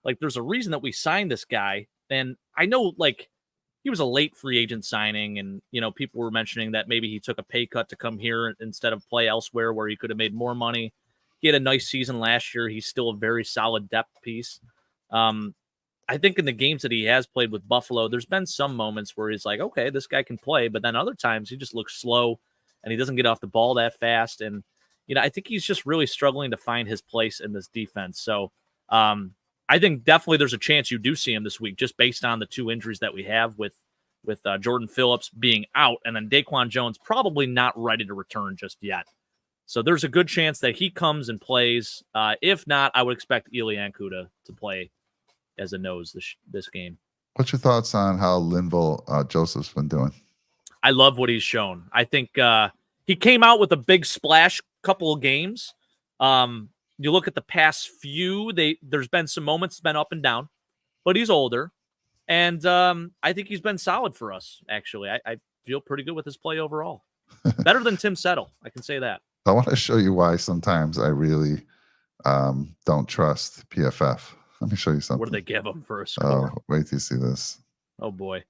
Like, there's a reason that we signed this guy. And I know, like, he was a late free agent signing, and people were mentioning that maybe he took a pay cut to come here instead of play elsewhere where he could have made more money. He had a nice season last year. He's still a very solid depth piece. I think in the games that he has played with Buffalo, there's been some moments where he's like, okay, this guy can play, but then other times he just looks slow and he doesn't get off the ball that fast. And, I think he's just really struggling to find his place in this defense. So I think definitely there's a chance you do see him this week just based on the two injuries that we have with Jordan Phillips being out and then Daquan Jones probably not ready to return just yet. So there's a good chance that he comes and plays. If not, I would expect Ilianku to play as a nose this game. What's your thoughts on how Linval Joseph's been doing? I love what he's shown. I think he came out with a big splash couple of games. You look at the past few, there's been some moments been up and down, but he's older. And I think he's been solid for us, actually. I feel pretty good with his play overall. Better than Tim Settle, I can say that. I want to show you why sometimes I really don't trust PFF. Let me show you something. What do they give him for a score? Oh, wait till you see this. Oh, boy.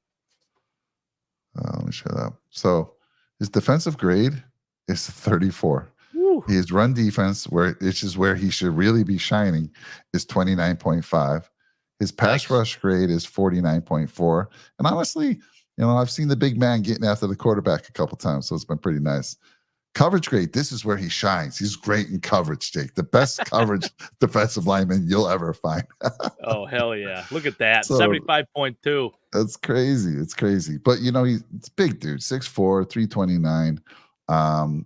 Let me show that. So his defensive grade is 34. Woo. His run defense, which is where he should really be shining, is 29.5. His pass rush grade is 49.4. And honestly, I've seen the big man getting after the quarterback a couple times, so it's been pretty nice. Coverage grade, this is where he shines. He's great in coverage, Jake. The best coverage defensive lineman you'll ever find. Oh, hell yeah. Look at that. So, 75.2. That's crazy. It's crazy. But, it's big dude, 6'4", 329.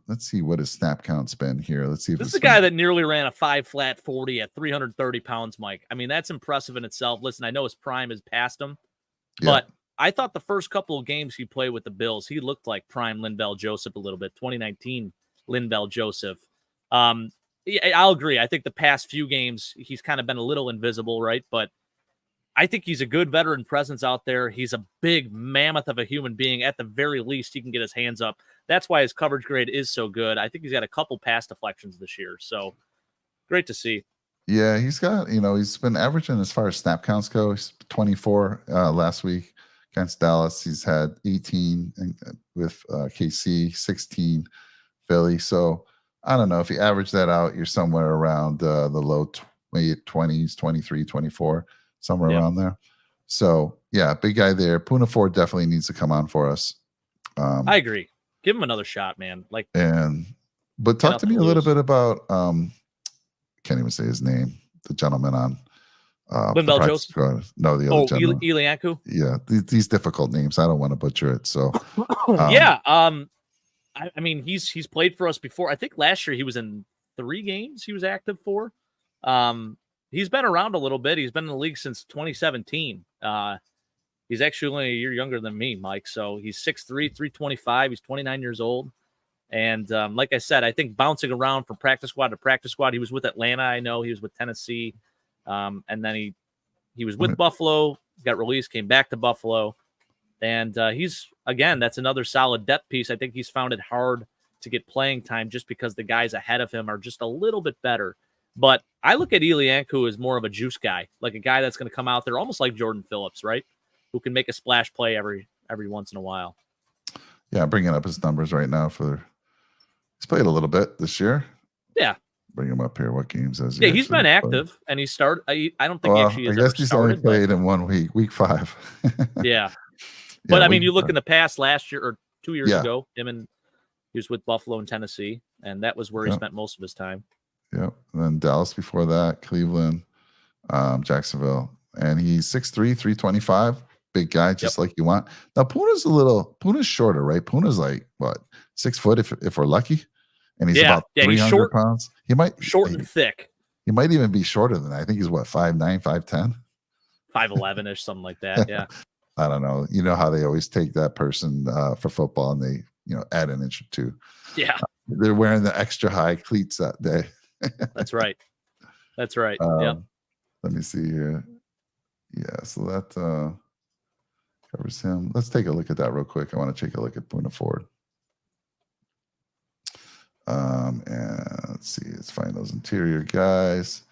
Let's see what his snap count's been here. Let's see if this is the guy that nearly ran a 5 40 at 330 pounds, Mike. I mean, that's impressive in itself. Listen, I know his prime is past him, but I thought the first couple of games he played with the Bills, he looked like prime Linval Joseph a little bit. 2019 Linval Joseph. I'll agree. I think the past few games he's kind of been a little invisible, right? But I think he's a good veteran presence out there. He's a big mammoth of a human being. At the very least, he can get his hands up. That's why his coverage grade is so good. I think he's got a couple pass deflections this year. So great to see. Yeah, he's got, he's been averaging as far as snap counts go. He's 24 last week against Dallas. He's had 18 with KC, 16 Philly. So I don't know. If you average that out, you're somewhere around the low 20s, 23, 24, somewhere around there. So, yeah, big guy there. Poona Ford definitely needs to come on for us. I agree. Give him another shot, man. But talk to me a little bit about can't even say his name. The gentleman on Linval Joseph. No, the other gentleman. Ilianku. Yeah, these difficult names. I don't want to butcher it. So I mean, he's played for us before. I think last year he was in 3 games he was active for. He's been around a little bit. He's been in the league since 2017. He's actually only a year younger than me, Mike. So he's 6'3", 325. He's 29 years old. And like I said, I think bouncing around from practice squad to practice squad. He was with Atlanta, I know. He was with Tennessee. And then he was with Buffalo, got released, came back to Buffalo. And he's, again, that's another solid depth piece. I think he's found it hard to get playing time just because the guys ahead of him are just a little bit better. But I look at Ilianku as more of a juice guy, like a guy that's going to come out there almost like Jordan Phillips, right? Who can make a splash play every once in a while. Yeah, I'm bringing up his numbers right now he's played a little bit this year. Yeah. Bring him up here. What games has he? Yeah, he's been active, and he started. I don't think he actually. I guess he's only played in 1 week, week 5. Yeah, but I mean, you look in the past, last year or 2 years ago, he was with Buffalo and Tennessee, and that was where he spent most of his time. Yep, and then Dallas before that, Cleveland, Jacksonville, and he's 6'3", 325. Big guy, just like you want. Now Poona's shorter, right? Poona's like what, 6 foot if we're lucky, and he's about 300 pounds. He might short and thick. He might even be shorter than that. I think he's what, 5'9", 5'10", 5'11" ish, something like that. Yeah. I don't know. You know how they always take that person for football and they add an inch or two. Yeah, they're wearing the extra high cleats that day. That's right. Yeah. Let me see here. Yeah, so that covers him. Let's take a look at that real quick. I want to take a look at Poona Ford. And let's see. Let's find those interior guys.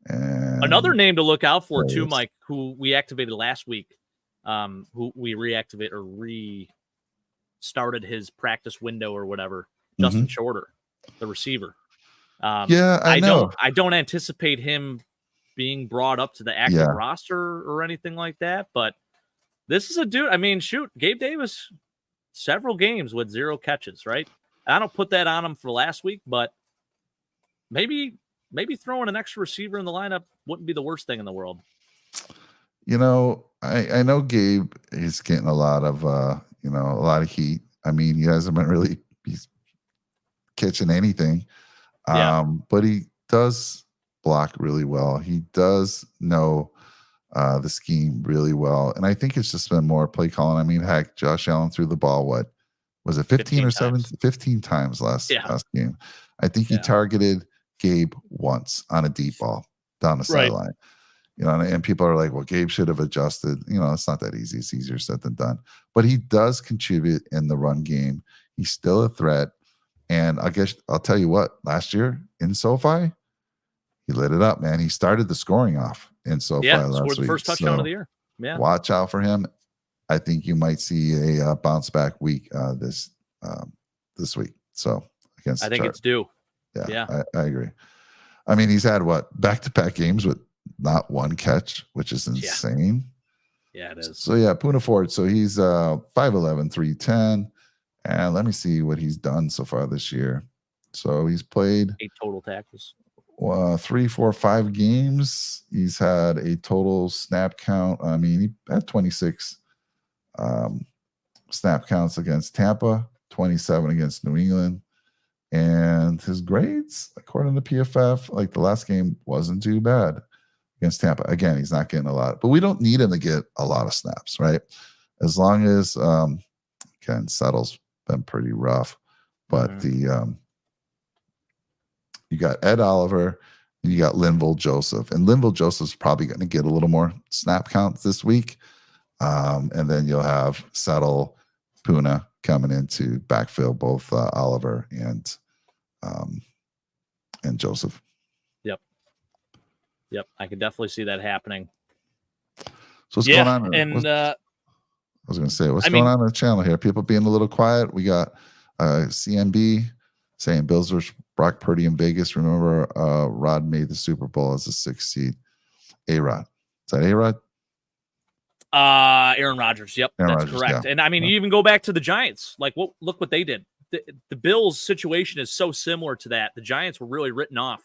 And another name to look out for too, Mike, who we activated last week, who we reactivate or restarted his practice window or whatever. Mm-hmm. Justin Shorter, the receiver. Yeah, I know. I don't anticipate him being brought up to the active roster or anything like that. But this is a dude. I mean, shoot, Gabe Davis, several games with 0 catches, right? I don't put that on him for last week, but maybe throwing an extra receiver in the lineup wouldn't be the worst thing in the world. You know, I know Gabe is getting a lot of a lot of heat. I mean, he hasn't been really catching anything. But he does block really well. He does know the scheme really well. And I think it's just been more play calling. I mean, heck, Josh Allen threw the ball, what was it, 15 or 17? 15 times last game. I think he targeted Gabe once on a deep ball down the sideline. You know, and people are like, well, Gabe should have adjusted. You know, it's not that easy. It's easier said than done. But he does contribute in the run game. He's still a threat. And I guess I'll tell you what, last year in SoFi, he lit it up, man. He started the scoring off in SoFi last scored the week. First touchdown of the year. Yeah. Watch out for him. I think you might see a bounce back week this week. So against I think it's due. Yeah. I agree. I mean, he's had back-to-back games with not one catch, which is insane. Yeah, it is. So Poona Ford. So he's 5'11", 310. And let me see what he's done so far this year. So he's played 8 total tackles. 3, 4, 5 games. He's had a total snap count. I mean, he had 26 snap counts against Tampa, 27 against New England. And his grades, according to PFF, like the last game wasn't too bad against Tampa. Again, he's not getting a lot, but we don't need him to get a lot of snaps, right? As long as Ken Settle's been pretty rough, but you got Ed Oliver and you got Linval Joseph, and Linval Joseph's probably going to get a little more snap counts this week, and then you'll have Settle, Poona coming into backfill both Oliver and Joseph. Yep, I can definitely see that happening. So what's going on? And I was going to say, what's going on the channel here? People being a little quiet. We got CMB saying Bills versus Brock Purdy in Vegas. Remember, Rod made the Super Bowl as a 6th seed. A-Rod. Is that A-Rod? Aaron Rodgers. Yep, Aaron that's Rodgers, correct. yeah. And I mean, you even go back to the Giants. Like, look what they did. The Bills' situation is so similar to that. The Giants were really written off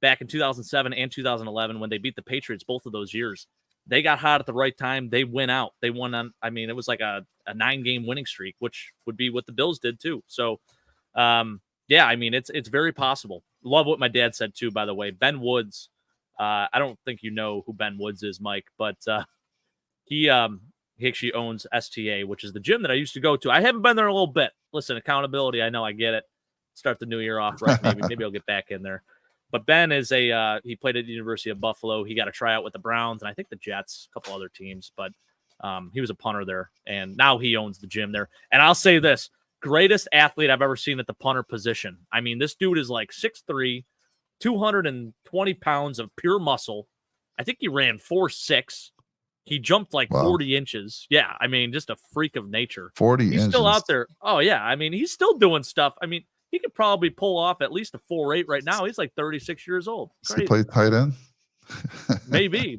back in 2007 and 2011 when they beat the Patriots both of those years. They got hot at the right time. They went out. They won on, I mean, it was like a 9-game winning streak, which would be what the Bills did too. So, yeah, I mean, it's very possible. Love what my dad said too, by the way. Ben Woods, I don't think you know who Ben Woods is, Mike, but he actually owns STA, which is the gym that I used to go to. I haven't been there a little bit. Listen, accountability, I know, I get it. Start the new year off right. Maybe I'll get back in there. But Ben is he played at the University of Buffalo. He got a tryout with the Browns and I think the Jets, a couple other teams, but he was a punter there. And now he owns the gym there. And I'll say this, greatest athlete I've ever seen at the punter position. I mean, this dude is like 6'3", 220 pounds of pure muscle. I think he ran 4.6. He jumped like 40 inches. Yeah, I mean, just a freak of nature. 40 inches. He's still out there. Oh, yeah. I mean, he's still doing stuff. I mean, he could probably pull off at least a 4.8 right now. He's like 36 years old. Does he play tight end? Maybe.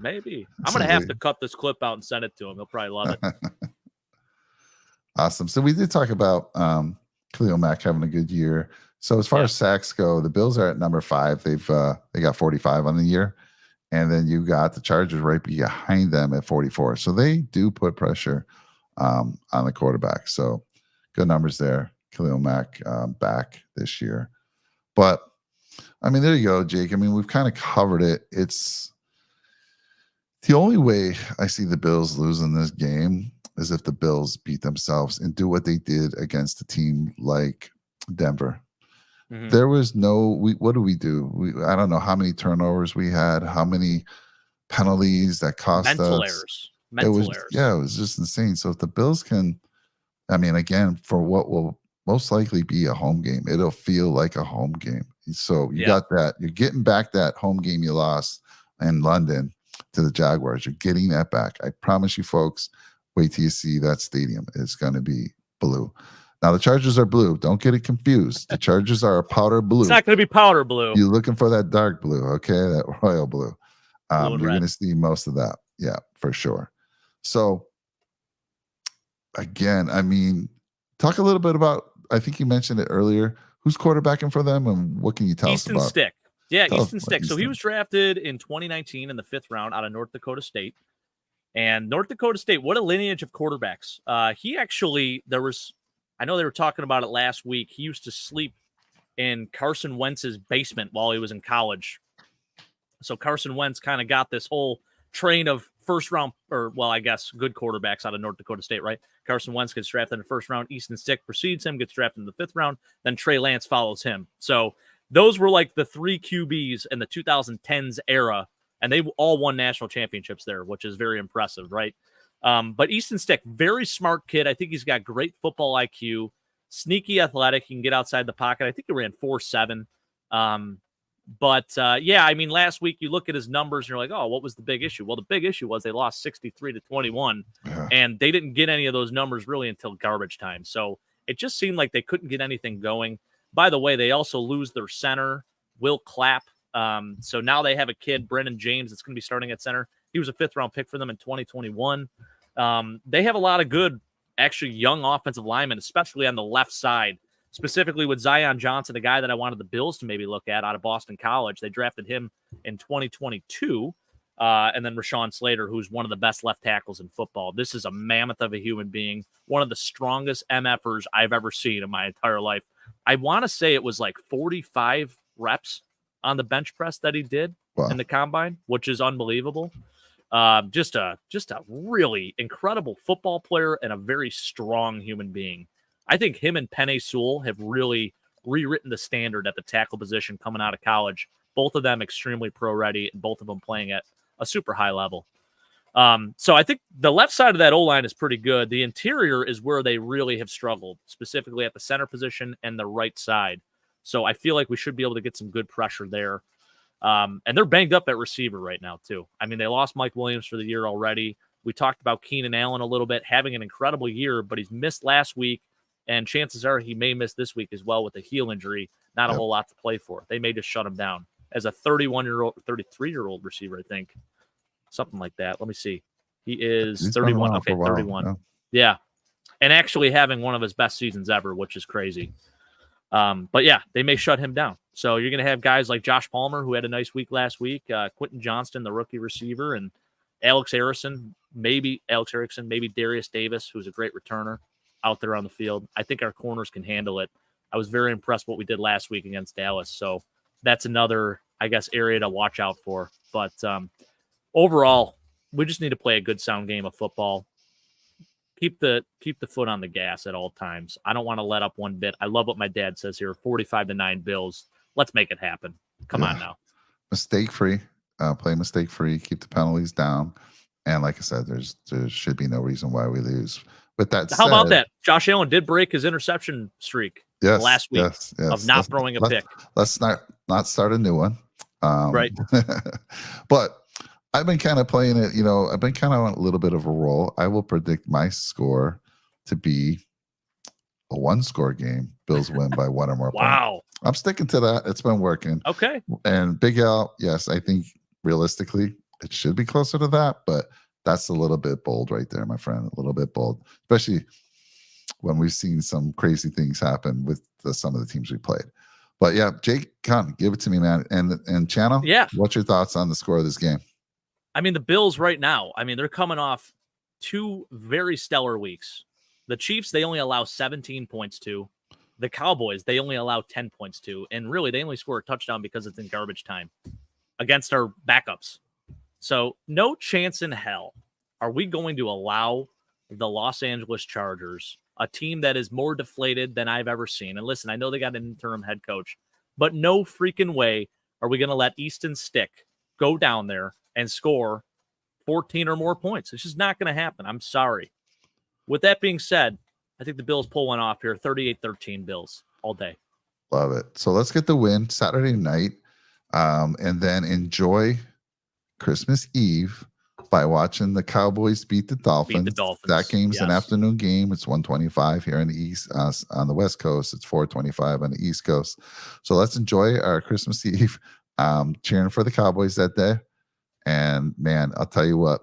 I'm going to have to cut this clip out and send it to him. He'll probably love it. Awesome. So we did talk about Khalil Mack having a good year. So as far as sacks go, the Bills are at number 5. They got 45 on the year. And then you got the Chargers right behind them at 44. So they do put pressure on the quarterback. So good numbers there. Khalil Mack back this year. But, I mean, there you go, Jake. I mean, we've kind of covered it. It's the only way I see the Bills losing this game is if the Bills beat themselves and do what they did against a team like Denver. Mm-hmm. There was what do we do? I don't know how many turnovers we had, how many penalties that cost us. Mental errors. Yeah, it was just insane. So if the Bills can, I mean, again, for what will most likely be a home game, it'll feel like a home game. So you got that. You're getting back that home game you lost in London to the Jaguars. You're getting that back. I promise you, folks, wait till you see that stadium. It's going to be blue. Now the Chargers are blue. Don't get it confused. The Chargers are a powder blue. It's not going to be powder blue. You're looking for that dark blue, okay? That royal blue. Blue and You're red. going to see most of that. Yeah, for sure. So again, I mean, talk a little bit about, I think you mentioned it earlier, who's quarterbacking for them and what can you tell Easton us about? Stick. Yeah, Tell us Easton about Stick. So he Easton. was drafted in 2019 in the 5th round out of North Dakota State. And North Dakota State, what a lineage of quarterbacks. He actually, I know they were talking about it last week. He used to sleep in Carson Wentz's basement while he was in college. So Carson Wentz kind of got this whole train of first round, I guess good quarterbacks out of North Dakota State, right? Carson Wentz gets drafted in the 1st round. Easton Stick precedes him, gets drafted in the 5th round. Then Trey Lance follows him. So those were like the 3 QBs in the 2010s era, and they all won national championships there, which is very impressive, right? But Easton Stick, very smart kid. I think he's got great football IQ, sneaky athletic. He can get outside the pocket. I think he ran 4.7. Yeah, I mean, last week you look at his numbers and you're like, oh, what was the big issue? Well, the big issue was they lost 63-21, and they didn't get any of those numbers really until garbage time. So it just seemed like they couldn't get anything going. By the way, they also lose their center, Will Clapp. So now they have a kid, Brennan James, that's going to be starting at center. He was a 5th round pick for them in 2021. They have a lot of good, actually young offensive linemen, especially on the left side, specifically with Zion Johnson, a guy that I wanted the Bills to maybe look at out of Boston College. They drafted him in 2022. And then Rashawn Slater, who's one of the best left tackles in football. This is a mammoth of a human being, one of the strongest MFers I've ever seen in my entire life. I want to say it was like 45 reps on the bench press that he did in the combine, which is unbelievable. Just a really incredible football player and a very strong human being. I think him and Penei Sewell have really rewritten the standard at the tackle position coming out of college. Both of them extremely pro ready, and both of them playing at a super high level. So I think the left side of that O-line is pretty good. The interior is where they really have struggled, specifically at the center position and the right side. So I feel like we should be able to get some good pressure there. And they're banged up at receiver right now, too. I mean, they lost Mike Williams for the year already. We talked about Keenan Allen a little bit, having an incredible year, but he's missed last week, and chances are he may miss this week as well with a heel injury. Not a whole lot to play for. They may just shut him down as a 33-year-old receiver, I think. Something like that. Let me see. He is 31. Okay, 31. Yeah. And actually having one of his best seasons ever, which is crazy. But yeah, they may shut him down. So you're going to have guys like Josh Palmer, who had a nice week last week, Quentin Johnston, the rookie receiver, and Alex Erickson, maybe Darius Davis, who's a great returner out there on the field. I think our corners can handle it. I was very impressed what we did last week against Dallas. So that's another, I guess, area to watch out for. But overall, we just need to play a good sound game of football. Keep the foot on the gas at all times. I don't want to let up one bit. I love what my dad says here, 45-9 Bills. Let's make it happen. Come on now. Mistake-free. Play mistake-free. Keep the penalties down. And like I said, there should be no reason why we lose. But how about that? Josh Allen did break his interception streak last week of not throwing a pick. Let's not start a new one. Right. But I've been kind of playing it, I've been kind of on a little bit of a roll. I will predict my score to be a 1-score game. Bills win by 1 or more points. Wow. I'm sticking to that. It's been working. Okay. And Big Al, yes, I think realistically it should be closer to that, but that's a little bit bold right there, my friend. A little bit bold, especially when we've seen some crazy things happen with some of the teams we played. But yeah, Jake, come give it to me, man. And Channel, what's your thoughts on the score of this game? I mean, the Bills right now, they're coming off 2 very stellar weeks. The Chiefs, they only allow 17 points to. The Cowboys, they only allow 10 points to. And really, they only score a touchdown because it's in garbage time against our backups. So no chance in hell are we going to allow the Los Angeles Chargers, a team that is more deflated than I've ever seen. And listen, I know they got an interim head coach, but no freaking way are we going to let Easton Stick go down there and score 14 or more points. It's just not going to happen. I'm sorry. With that being said, I think the Bills pull one off here. 38-13 Bills all day. Love it. So let's get the win Saturday night and then enjoy Christmas Eve by watching the Cowboys beat the Dolphins. Dolphins, That game's an yes. afternoon game. It's 1:25 here in the East. On the West Coast, it's 4:25 on the East Coast. So let's enjoy our Christmas Eve cheering for the Cowboys that day. And man, I'll tell you what,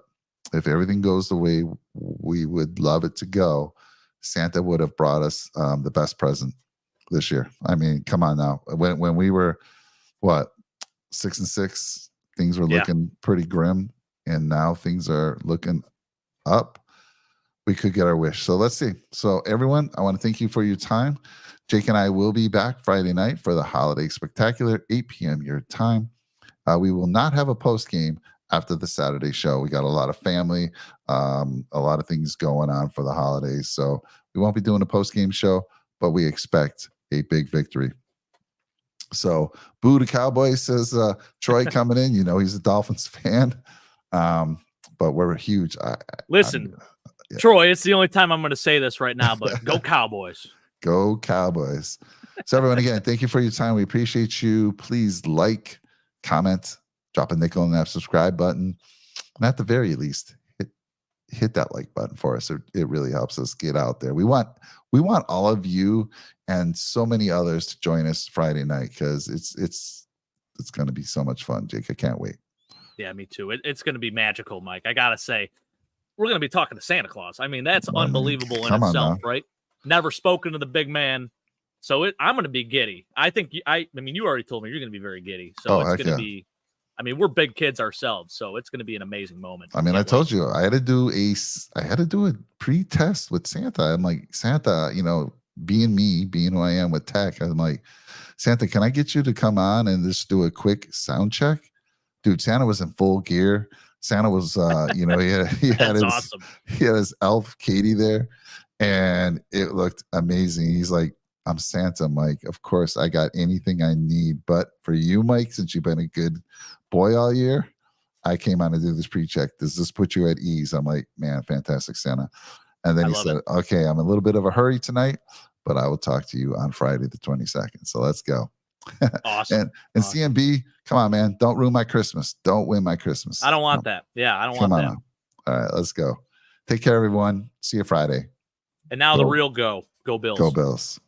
if everything goes the way we would love it to go, Santa would have brought us the best present this year. I mean, come on now. When we were, what, 6-6, things were looking pretty grim. And now things are looking up. We could get our wish. So let's see. So everyone, I want to thank you for your time. Jake and I will be back Friday night for the Holiday Spectacular, 8 p.m. your time. We will not have a post game after the Saturday show. We got a lot of family, a lot of things going on for the holidays. So we won't be doing a post game show, but we expect a big victory. So boo to Cowboys, says Troy coming in. You know, he's a Dolphins fan. But we're huge. Listen, Troy, it's the only time I'm going to say this right now, but go Cowboys. Go Cowboys. So everyone, again, thank you for your time. We appreciate you. Please like, comment, drop a nickel on that subscribe button. And at the very least, hit that like button for us. It really helps us get out there. We want all of you and so many others to join us Friday night, because it's going to be so much fun, Jake. I can't wait. Yeah, me too. It's going to be magical, Mike. I got to say, we're going to be talking to Santa Claus. I mean, that's unbelievable in itself, right? Never spoken to the big man. So I'm going to be giddy. I think, I mean, you already told me you're going to be very giddy. So it's going to be, I mean, we're big kids ourselves. So it's going to be an amazing moment. I mean, I told you, I had to do a pre-test with Santa. I'm like, Santa, you know, being who I am with tech, I'm like, Santa, can I get you to come on and just do a quick sound check? Dude, Santa was in full gear. Santa was, you know, he had his elf Katie there, and it looked amazing. He's like, I'm Santa, Mike. Of course, I got anything I need. But for you, Mike, since you've been a good boy all year, I came on to do this pre-check. Does this put you at ease? I'm like, man, fantastic, Santa. And then he said, okay, I'm in a little bit of a hurry tonight, but I will talk to you on Friday the 22nd. So let's go. Awesome. And awesome. CMB, come on, man. Don't ruin my Christmas. Don't win my Christmas. I don't want that. Yeah, I don't want that. All right, let's go. Take care, everyone. See you Friday. And now the real go. Go Bills. Go Bills.